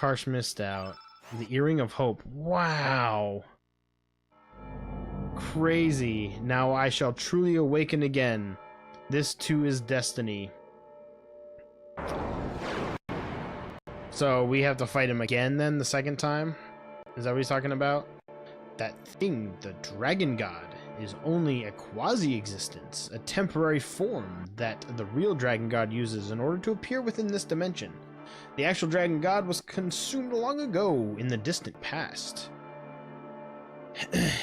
Karsh missed out. The Earring of Hope. Wow. Crazy. Now I shall truly awaken again. This too is destiny. So we have to fight him again then the second time? Is that what he's talking about? That thing, the Dragon God, is only a quasi-existence, a temporary form that the real Dragon God uses in order to appear within this dimension. The actual Dragon God was consumed long ago in the distant past.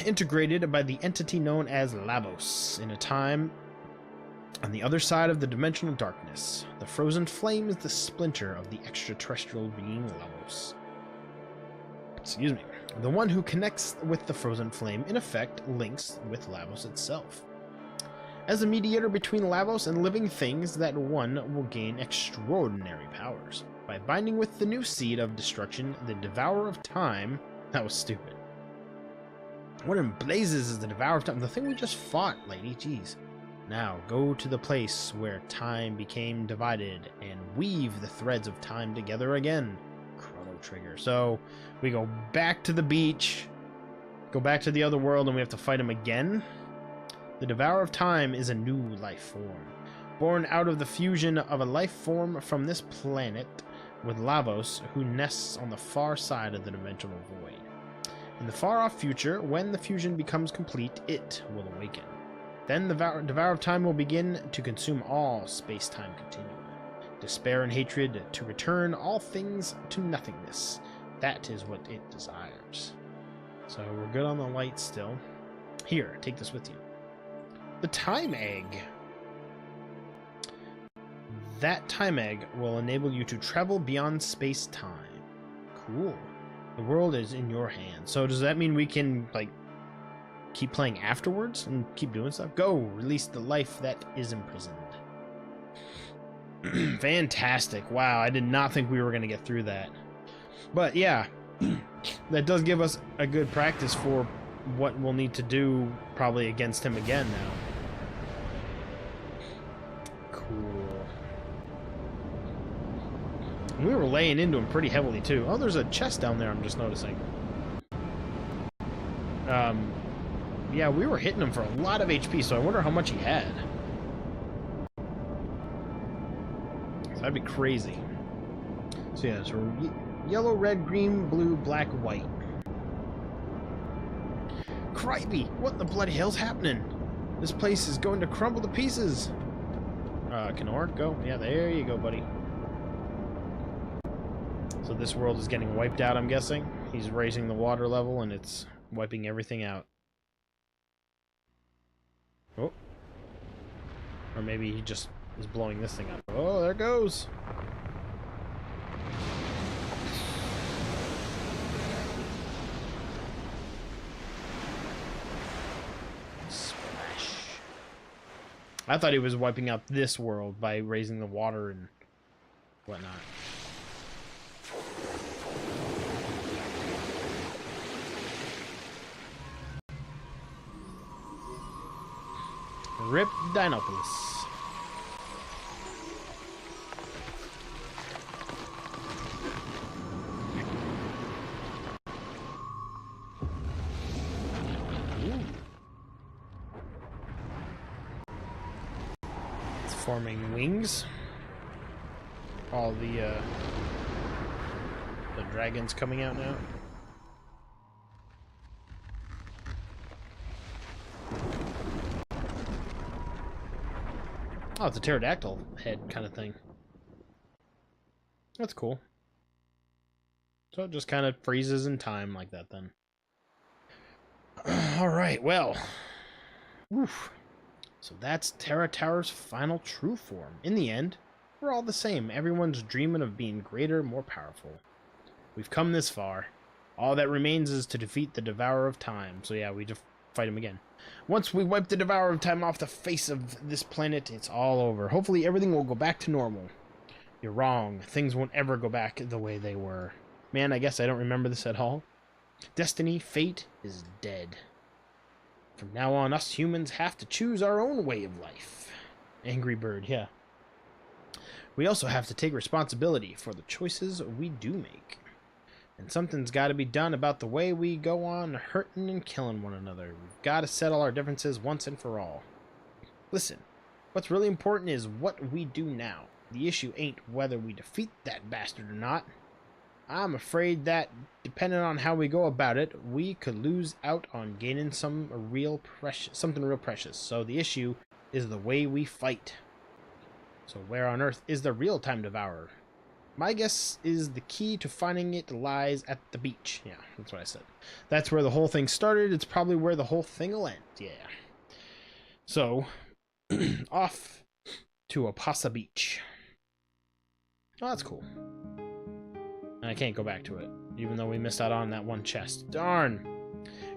Integrated by the entity known as Lavos in a time on the other side of the dimensional darkness. The frozen flame is the splinter of the extraterrestrial being Lavos. Excuse me. The one who connects with the frozen flame, in effect, links with Lavos itself. As a mediator between Lavos and living things, that one will gain extraordinary powers. By binding with the new seed of destruction, the Devourer of Time... That was stupid. What in blazes is the Devourer of Time? The thing we just fought, lady, jeez. Now, go to the place where time became divided, and weave the threads of time together again. Chrono Trigger. So, we go back to the beach, go back to the other world, and we have to fight him again? The Devourer of Time is a new life form, born out of the fusion of a life form from this planet with Lavos, who nests on the far side of the dimensional void. In the far-off future, when the fusion becomes complete, it will awaken. Then the Devourer of Time will begin to consume all space-time continuum. Despair and hatred to return all things to nothingness. That is what it desires. So we're good on the light still. Here, take this with you. The Time Egg. That Time Egg will enable you to travel beyond space-time. Cool. The world is in your hands. So does that mean we can, like, keep playing afterwards and keep doing stuff? Go, release the life that is imprisoned. Fantastic. Wow, I did not think we were going to get through that. But yeah, that does give us a good practice for what we'll need to do probably against him again now. Cool. And we were laying into him pretty heavily too. Oh, there's a chest down there I'm just noticing. Yeah, we were hitting him for a lot of HP, so I wonder how much he had. That'd be crazy. So yeah, so yellow, red, green, blue, black, white. Crikey! What in the bloody hell's happening? This place is going to crumble to pieces. Can Orc go? Yeah, there you go, buddy. So this world is getting wiped out, I'm guessing. He's raising the water level and it's wiping everything out. Oh. Or maybe he just is blowing this thing up. Oh, there it goes. Splash. I thought he was wiping out this world by raising the water and whatnot. Rip Dinopolis. It's forming wings. All the dragons coming out now. Oh, it's a pterodactyl head kind of thing. That's cool. So it just kind of freezes in time like that then. Alright, well. Oof. So that's Terra Tower's final true form. In the end, we're all the same. Everyone's dreaming of being greater, more powerful. We've come this far. All that remains is to defeat the Devourer of Time. So yeah, we just fight him again. Once we wipe the Devourer of Time off the face of this planet, it's all over. Hopefully everything will go back to normal. You're wrong. Things won't ever go back the way they were. Man, I guess I don't remember this at all. Destiny, fate, is dead. From now on, us humans have to choose our own way of life. Angry Bird, yeah. We also have to take responsibility for the choices we do make. And something's got to be done about the way we go on hurting and killing one another. We've got to settle our differences once and for all. Listen, what's really important is what we do now. The issue ain't whether we defeat that bastard or not. I'm afraid that, depending on how we go about it, we could lose out on gaining something real precious. So the issue is the way we fight. So where on earth is the real time devourer? My guess is the key to finding it lies at the beach. Yeah, that's what I said. That's where the whole thing started. It's probably where the whole thing will end. Yeah. So, off to Apasa Beach. Oh, that's cool. And I can't go back to it, even though we missed out on that one chest. Darn.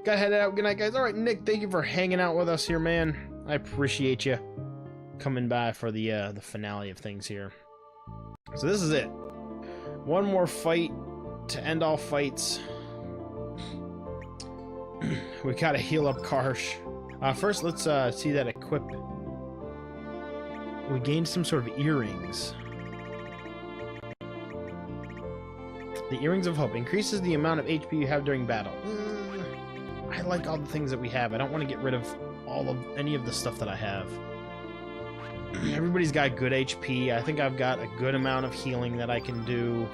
Gotta head out. Good night, guys. All right, Nick, thank you for hanging out with us here, man. I appreciate you coming by for the finale of things here. So this is it. One more fight to end all fights. We gotta heal up Karsh. First, let's see that equip. We gained some sort of earrings. The Earrings of Hope increases the amount of HP you have during battle. I like all the things that we have. I don't want to get rid of any of the stuff that I have. Everybody's got good HP. I think I've got a good amount of healing that I can do.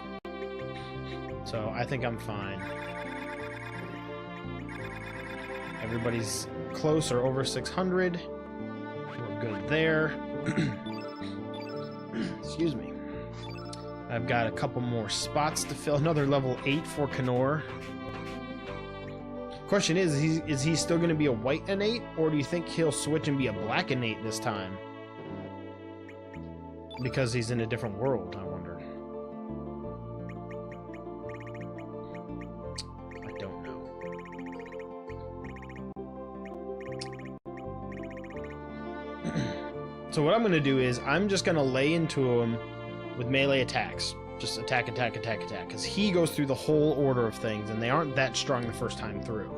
So I think I'm fine. Everybody's close or over 600. We're good there. Excuse me. I've got a couple more spots to fill. Another level 8 for Knorr. Question is he still going to be a white innate, or do you think he'll switch and be a black innate this time? Because he's in a different world, I wonder. I don't know. So what I'm going to do is I'm just going to lay into him with melee attacks. Just attack, attack, attack, attack. Because he goes through the whole order of things, and they aren't that strong the first time through.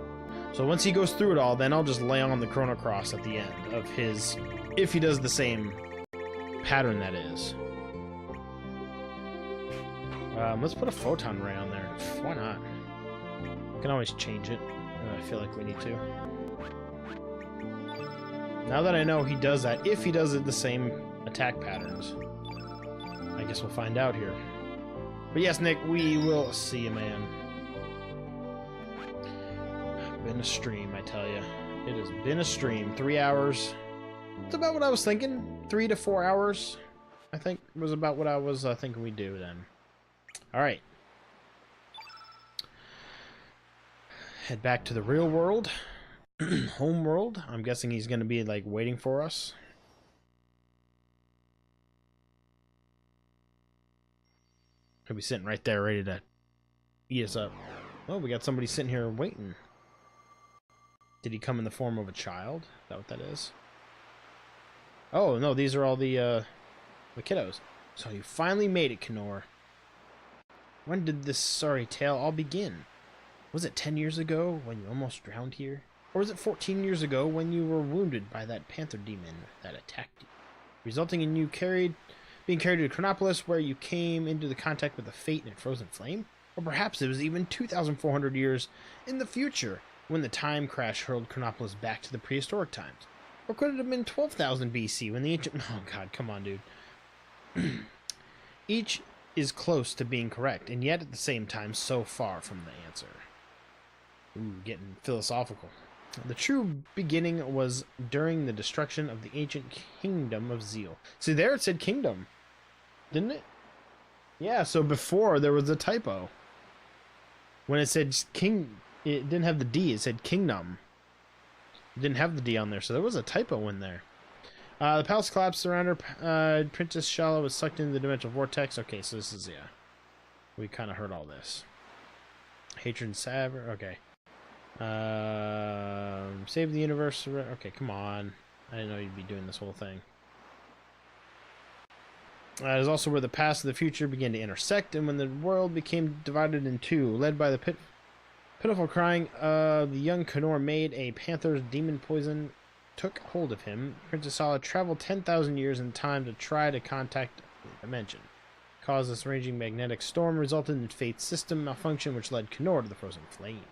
So once he goes through it all, then I'll just lay on the Chrono Cross at the end of his... If he does the same pattern, that is. Let's put a photon ray on there. Why not? We can always change it. I feel like we need to. Now that I know he does that, if he does it the same attack patterns, I guess we'll find out here. But yes, Nick, we will see you, man. Been a stream, I tell you. It has been a stream. 3 hours. It's about what I was thinking. 3 to 4 hours, I think, was about what I was thinking we'd do then. Alright. Head back to the real world. Home world. I'm guessing he's going to be, like, waiting for us. He'll be sitting right there ready to eat us up. Oh, we got somebody sitting here waiting. Did he come in the form of a child? Is that what that is? Oh, no, these are all the kiddos. So you finally made it, Knorr. When did this sorry tale all begin? Was it 10 years ago when you almost drowned here? Or was it 14 years ago when you were wounded by that panther demon that attacked you, resulting in you being carried to Chronopolis, where you came into the contact with the fate and frozen flame? Or perhaps it was even 2,400 years in the future, when the time crash hurled Chronopolis back to the prehistoric times? Or could it have been 12,000 BC when the ancient... Oh, God, come on, dude. Each is close to being correct, and yet at the same time so far from the answer. Ooh, getting philosophical. The true beginning was during the destruction of the ancient kingdom of Zeal. See, there it said kingdom, didn't it? Yeah, so before there was a typo. When it said king, it didn't have the D, it said kingdom. It didn't have the D on there, so there was a typo in there. The palace collapsed around her. Princess Shala was sucked into the dimensional vortex. Okay, so this is, yeah. We kind of heard all this. Hatred and Saber. Okay. Save the universe. Okay, come on. I didn't know you'd be doing this whole thing. It is also where the past and the future began to intersect, and when the world became divided in two, led by the pitiful crying of the young Knorr made a panther's demon poison took hold of him. Princess Sala traveled 10,000 years in time to try to contact the dimension. caused this raging magnetic storm, resulted in Fate's system malfunction, which led Knorr to the frozen flame.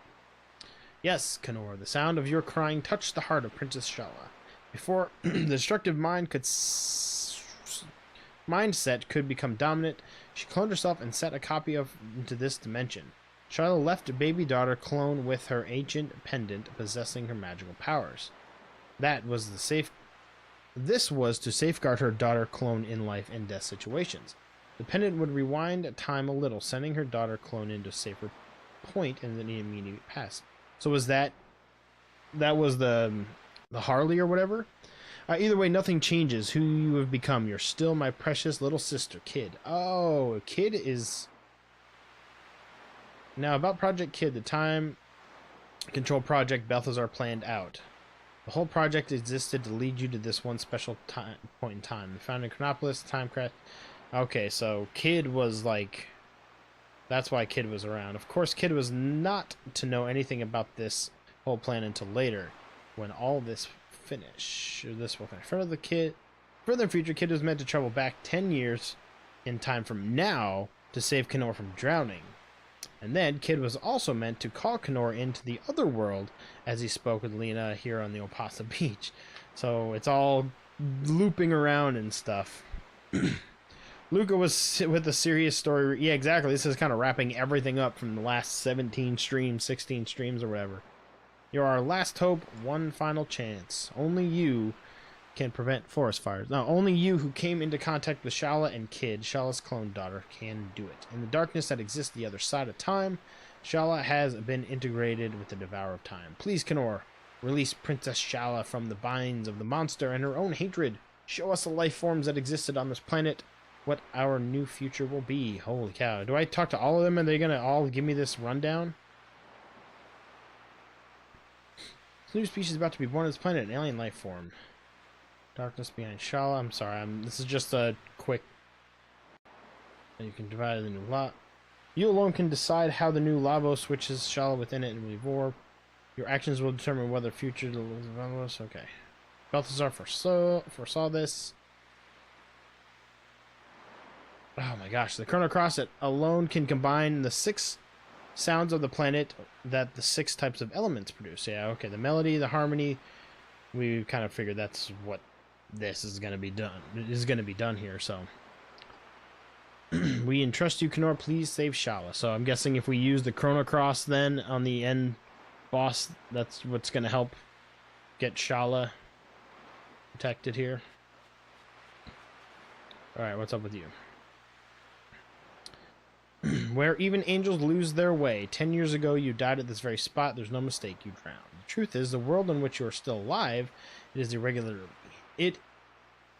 Yes, Knorr, the sound of your crying touched the heart of Princess Shala. Before the destructive mindset could become dominant, she cloned herself and set a copy of into this dimension. Shala left a baby daughter clone with her ancient pendant possessing her magical powers. This was to safeguard her daughter clone in life and death situations. The pendant would rewind time a little, sending her daughter clone into a safer point in the immediate past. So was that was the Harley or whatever? Either way, nothing changes who you have become. You're still my precious little sister, Kid. Oh, Kid is... Now, about Project Kid, the time control project Balthazar planned out. The whole project existed to lead you to this one special point in time. We found in Chronopolis, time crash. Okay, so Kid was like... That's why Kid was around. Of course, Kid was not to know anything about this whole plan until later, when all this finish. This will finish. Further in the future, Kid was meant to travel back 10 years in time from now to save Knorr from drowning. And then Kid was also meant to call Knorr into the other world as he spoke with Lena here on the Opasa Beach. So it's all looping around and stuff. Luca was with a serious story. Yeah, exactly. This is kind of wrapping everything up from the last 17 streams, 16 streams or whatever. You're our last hope, one final chance. Only you can prevent forest fires. No, only you who came into contact with Shala and Kid, Shala's clone daughter, can do it. In the darkness that exists the other side of time, Shala has been integrated with the Devourer of Time. Please, Knorr, release Princess Shala from the binds of the monster and her own hatred. Show us the life forms that existed on this planet, what our new future will be. Holy cow. Do I talk to all of them? Are they going to all give me this rundown? This new species is about to be born on this planet, an alien life form. Darkness behind Shala. I'm sorry, this is just a quick... You can divide the new lot. You alone can decide how the new Lavo switches Shala within it and Revor. Your actions will determine whether future Lavos. Okay. Balthazar foresaw this. Oh my gosh, the Chrono Cross alone can combine the 6 sounds of the planet that the 6 types of elements produce. Yeah, okay, the melody, the harmony, we kind of figured that's what this is going to be done. It is going to be done here, so. We entrust you, Knorr, please save Shala. So I'm guessing if we use the Chrono Cross then on the end boss, that's what's going to help get Shala protected here. Alright, what's up with you? Where even angels lose their way. 10 years ago, you died at this very spot. There's no mistake, you drowned. The truth is, the world in which you are still alive,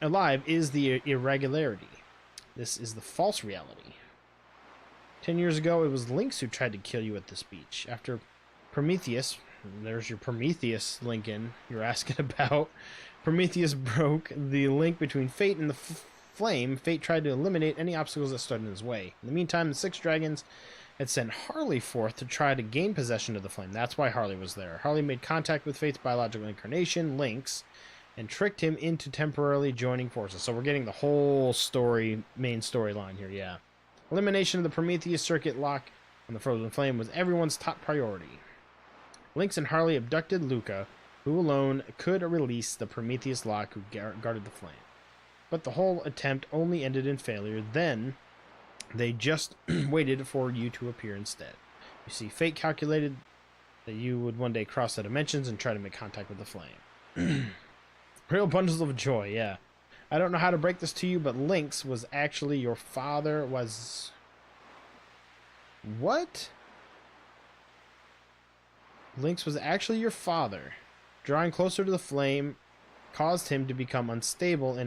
alive is the irregularity. This is the false reality. 10 years ago, it was Lynx who tried to kill you at this beach. After Prometheus, there's your Prometheus, Lincoln, you're asking about. Prometheus broke the link between fate and the flame. Fate tried to eliminate any obstacles that stood in his way. In the meantime, the 6 dragons had sent Harley forth to try to gain possession of the flame. That's why Harley was there. Harley made contact with Fate's biological incarnation, Lynx, and tricked him into temporarily joining forces. So we're getting the whole story, main storyline here, yeah. Elimination of the Prometheus circuit lock on the frozen flame was everyone's top priority. Lynx and Harley abducted Luca, who alone could release the Prometheus lock who guarded the flame. But the whole attempt only ended in failure. Then they just waited for you to appear instead. You see, Fate calculated that you would one day cross the dimensions and try to make contact with the flame. Real bundles of joy, yeah. I don't know how to break this to you, but Lynx was actually your father. What? Lynx was actually your father. Drawing closer to the flame caused him to become unstable and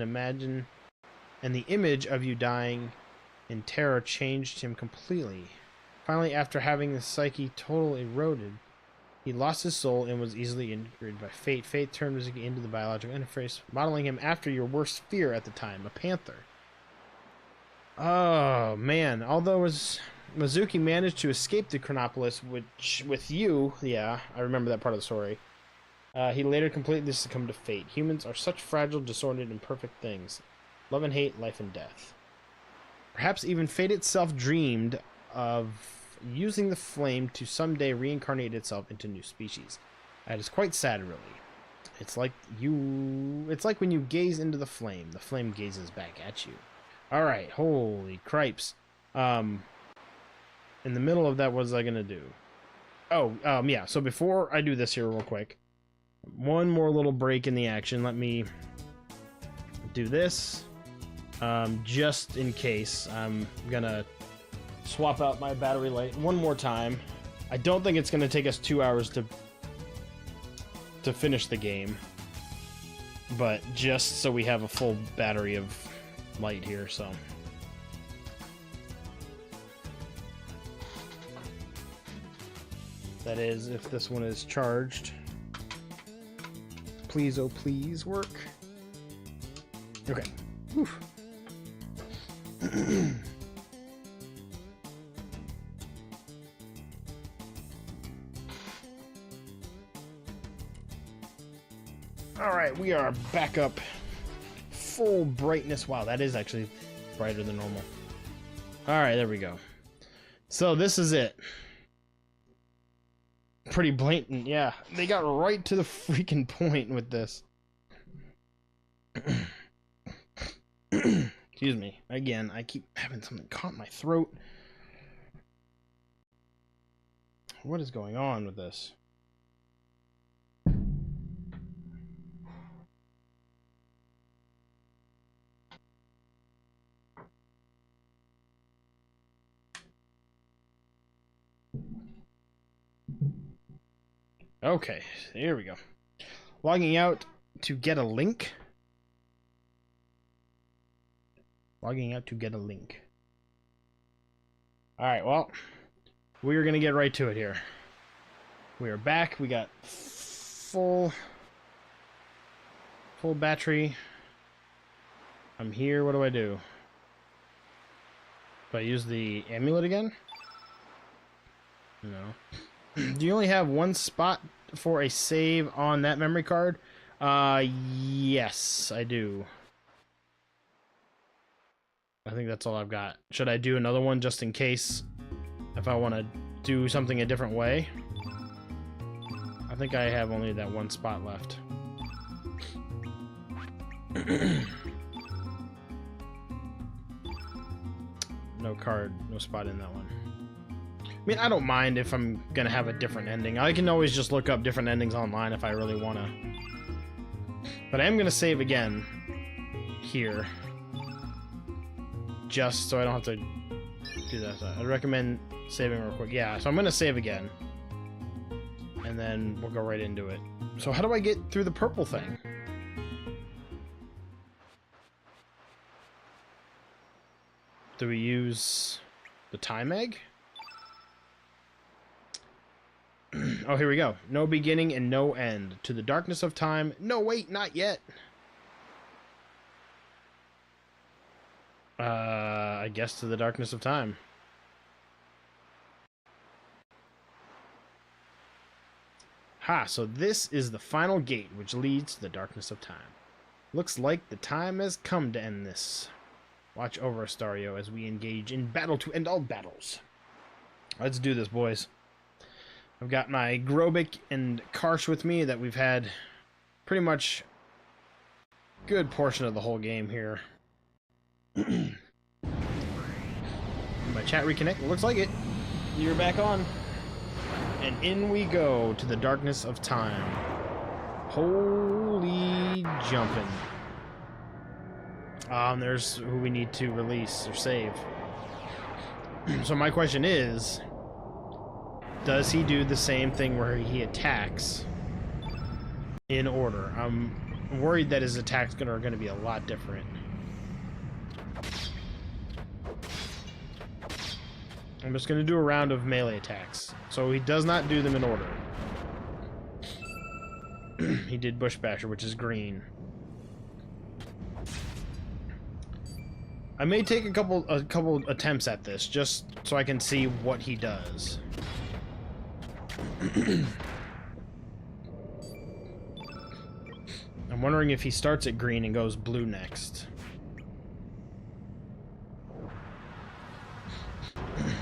the image of you dying in terror changed him completely. Finally, after having the psyche totally eroded, he lost his soul and was easily integrated by Fate. Fate turned Mizuki into the biological interface, modeling him after your worst fear at the time, a panther. Oh, man. Although Mizuki managed to escape the Chronopolis, which, with you, yeah, I remember that part of the story, he later completely succumbed to Fate. Humans are such fragile, disordered, imperfect things. Love and hate, life and death. Perhaps even fate itself dreamed of using the flame to someday reincarnate itself into new species. That is quite sad, really. It's like when you gaze into the flame gazes back at you. Alright, holy cripes. In the middle of that, what was I gonna do? Oh, yeah, so before I do this here real quick, one more little break in the action. Let me do this. Just in case, I'm gonna swap out my battery light one more time. I don't think it's gonna take us 2 hours to finish the game, but just so we have a full battery of light here, so. That is, if this one is charged. Please, oh please, work. Okay. Whew. Alright, we are back up. Full brightness. Wow, that is actually brighter than normal. Alright, there we go. So this is it. Pretty blatant, yeah. They got right to the freaking point with this. Excuse me. Again, I keep having something caught in my throat. What is going on with this? Okay, here we go. Logging out to get a link. Logging out to get a link. Alright, well, we're going to get right to it here. We are back. We got full battery. I'm here. What do I do? Do I use the amulet again? No. Do you only have one spot for a save on that memory card? Yes, I do. I think that's all I've got. Should I do another one just in case if I want to do something a different way? I think I have only that one spot left. No card, no spot in that one. I mean, I don't mind if I'm gonna have a different ending. I can always just look up different endings online if I really wanna. But I am gonna save again here. Just so I don't have to do that. So I'd recommend saving real quick. Yeah, so I'm gonna save again. And then we'll go right into it. So how do I get through the purple thing? Do we use the time egg? Oh, here we go. No beginning and no end. To the darkness of time. No, wait, not yet. I guess to the darkness of time. Ha, so this is the final gate which leads to the darkness of time. Looks like the time has come to end this. Watch over Astario as we engage in battle to end all battles. Let's do this, boys. I've got my Grobik and Karsh with me that we've had pretty much a good portion of the whole game here. My chat reconnect. Looks like it. You're back on. And in we go to the darkness of time. Holy jumping. There's who we need to release or save. So my question is, does he do the same thing where he attacks in order? I'm worried that his attacks are going to be a lot different. I'm just going to do a round of melee attacks. So he does not do them in order. He did Bush Basher, which is green. I may take a couple attempts at this just so I can see what he does. I'm wondering if he starts at green and goes blue next.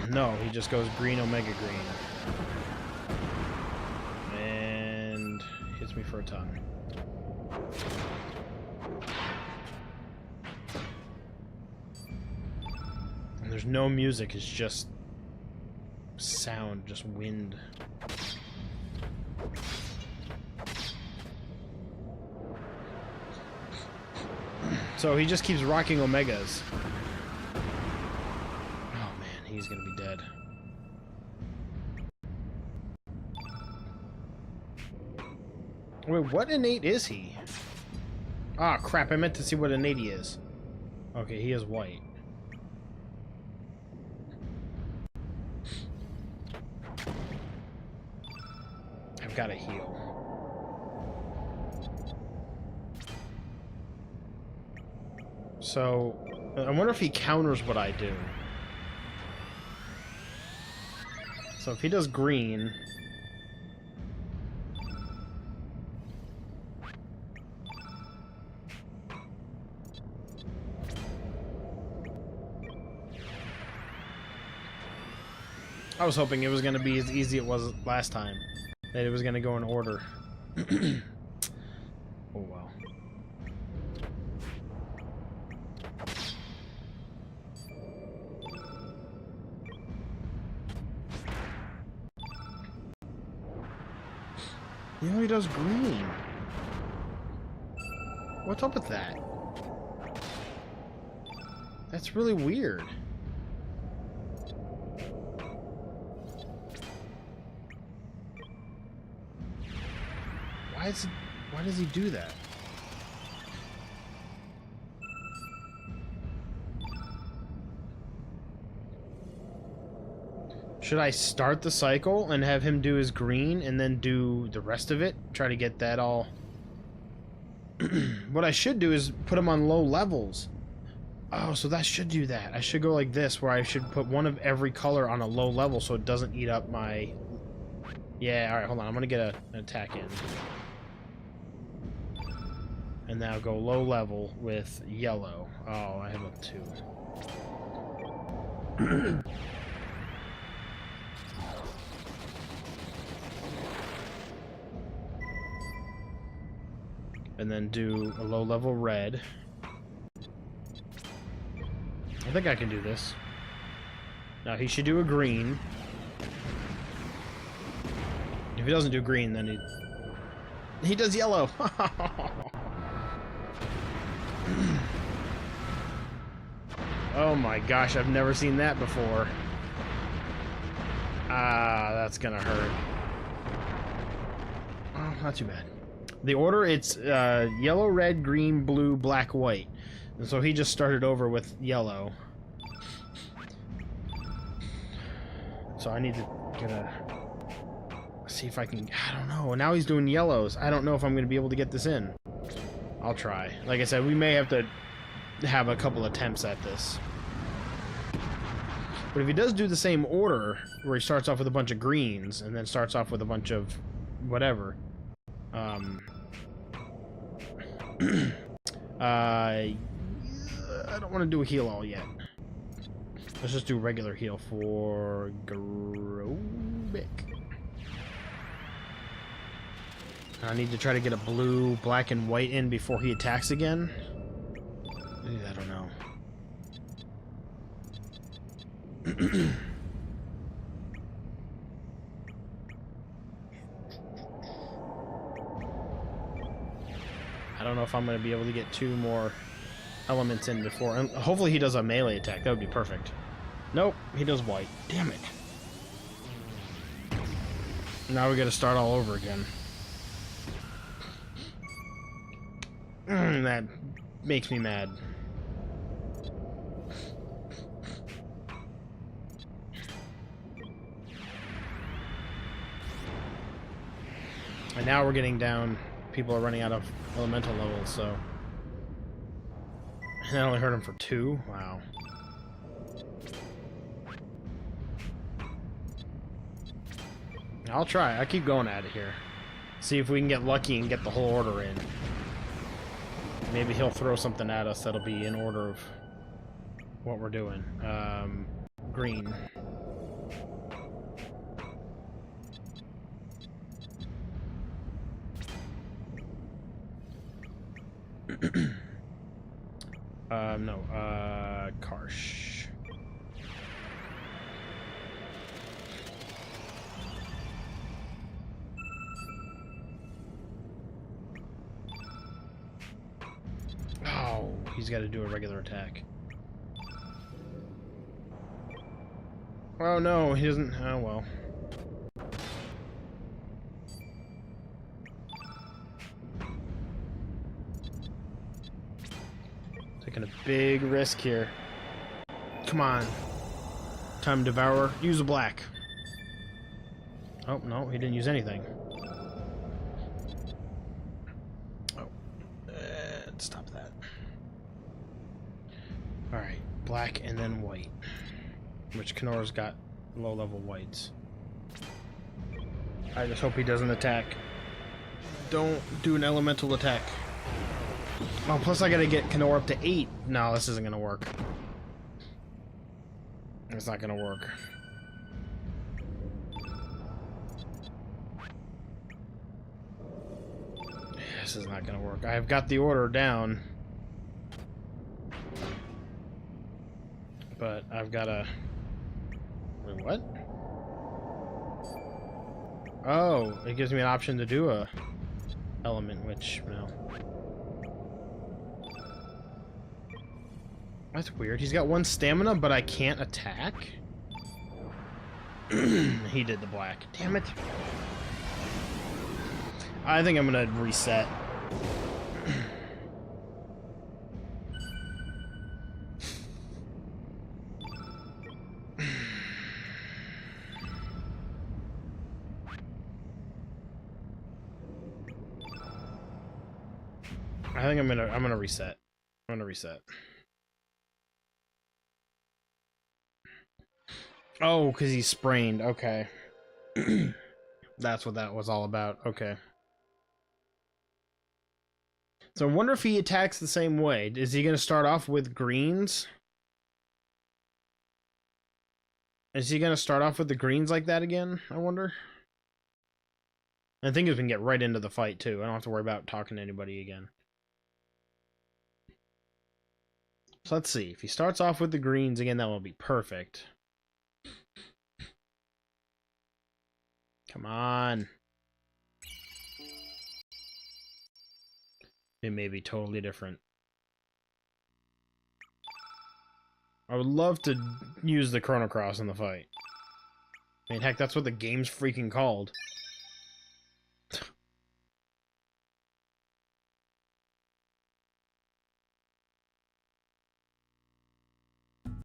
No, he just goes green, Omega green. And hits me for a ton. And there's no music, it's just sound, just wind. So he just keeps rocking Omegas. Oh man, he's gonna be dead. Wait, what innate is he? Ah, crap, I meant to see what innate he is. Okay, he is white. I've got to heal. So, I wonder if he counters what I do. So if he does green... I was hoping it was going to be as easy as it was last time. That it was going to go in order. Oh well. You know he does green. What's up with that? That's really weird. Why does he do that? Should I start the cycle and have him do his green and then do the rest of it? Try to get that all... What I should do is put him on low levels. Oh, so that should do that. I should go like this, where I should put one of every color on a low level so it doesn't eat up my... Yeah, alright, hold on. I'm gonna get an attack in. And now go low level with yellow. Oh, I have a 2. And then do a low level red. I think I can do this. Now he should do a green. If he doesn't do green, then he does yellow. Oh my gosh, I've never seen that before. Ah, that's gonna hurt. Oh, not too bad. The order, it's yellow, red, green, blue, black, white. And so he just started over with yellow. So I need to get a... See if I can... I don't know. Now he's doing yellows. I don't know if I'm going to be able to get this in. I'll try. Like I said, we may have to have a couple attempts at this. But if he does do the same order, where he starts off with a bunch of greens, and then starts off with a bunch of whatever... I don't want to do a heal all yet. Let's just do regular heal for Grobic. I need to try to get a blue, black, and white in before he attacks again. I don't know. I don't know if I'm going to be able to get 2 more elements in before. And hopefully he does a melee attack. That would be perfect. Nope, he does white. Damn it. Now we got to start all over again. That makes me mad. And now we're getting down. People are running out of elemental levels, so... And I only hurt him for 2? Wow. I'll try. I'll keep going at it here. See if we can get lucky and get the whole order in. Maybe he'll throw something at us that'll be in order of what we're doing. Green. No, Karsh. Oh, he's got to do a regular attack. Oh no, he doesn't. Oh well. Taking a big risk here. Come on. Time to devour. Use a black. Oh, no, he didn't use anything. Oh. Stop that. Alright, black and then white. Which Knorr's got low-level whites. I just hope he doesn't attack. Don't do an elemental attack. Oh, plus I gotta get Knorr up to 8. No, this isn't gonna work. It's not gonna work. This is not gonna work. I've got the order down. But I've gotta... Wait, what? Oh, it gives me an option to do a element, which, no. That's weird. He's got 1 stamina, but I can't attack? He did the black. Damn it. I think I'm gonna reset. I think I'm gonna reset. I'm gonna reset. Oh, because he's sprained. Okay. That's what that was all about. Okay. So I wonder if he attacks the same way. Is he going to start off with greens? Is he going to start off with the greens like that again? I wonder. I think we can get right into the fight, too. I don't have to worry about talking to anybody again. So let's see. If he starts off with the greens again, that will be perfect. Come on. It may be totally different. I would love to use the Chrono Cross in the fight. I mean, heck, that's what the game's freaking called.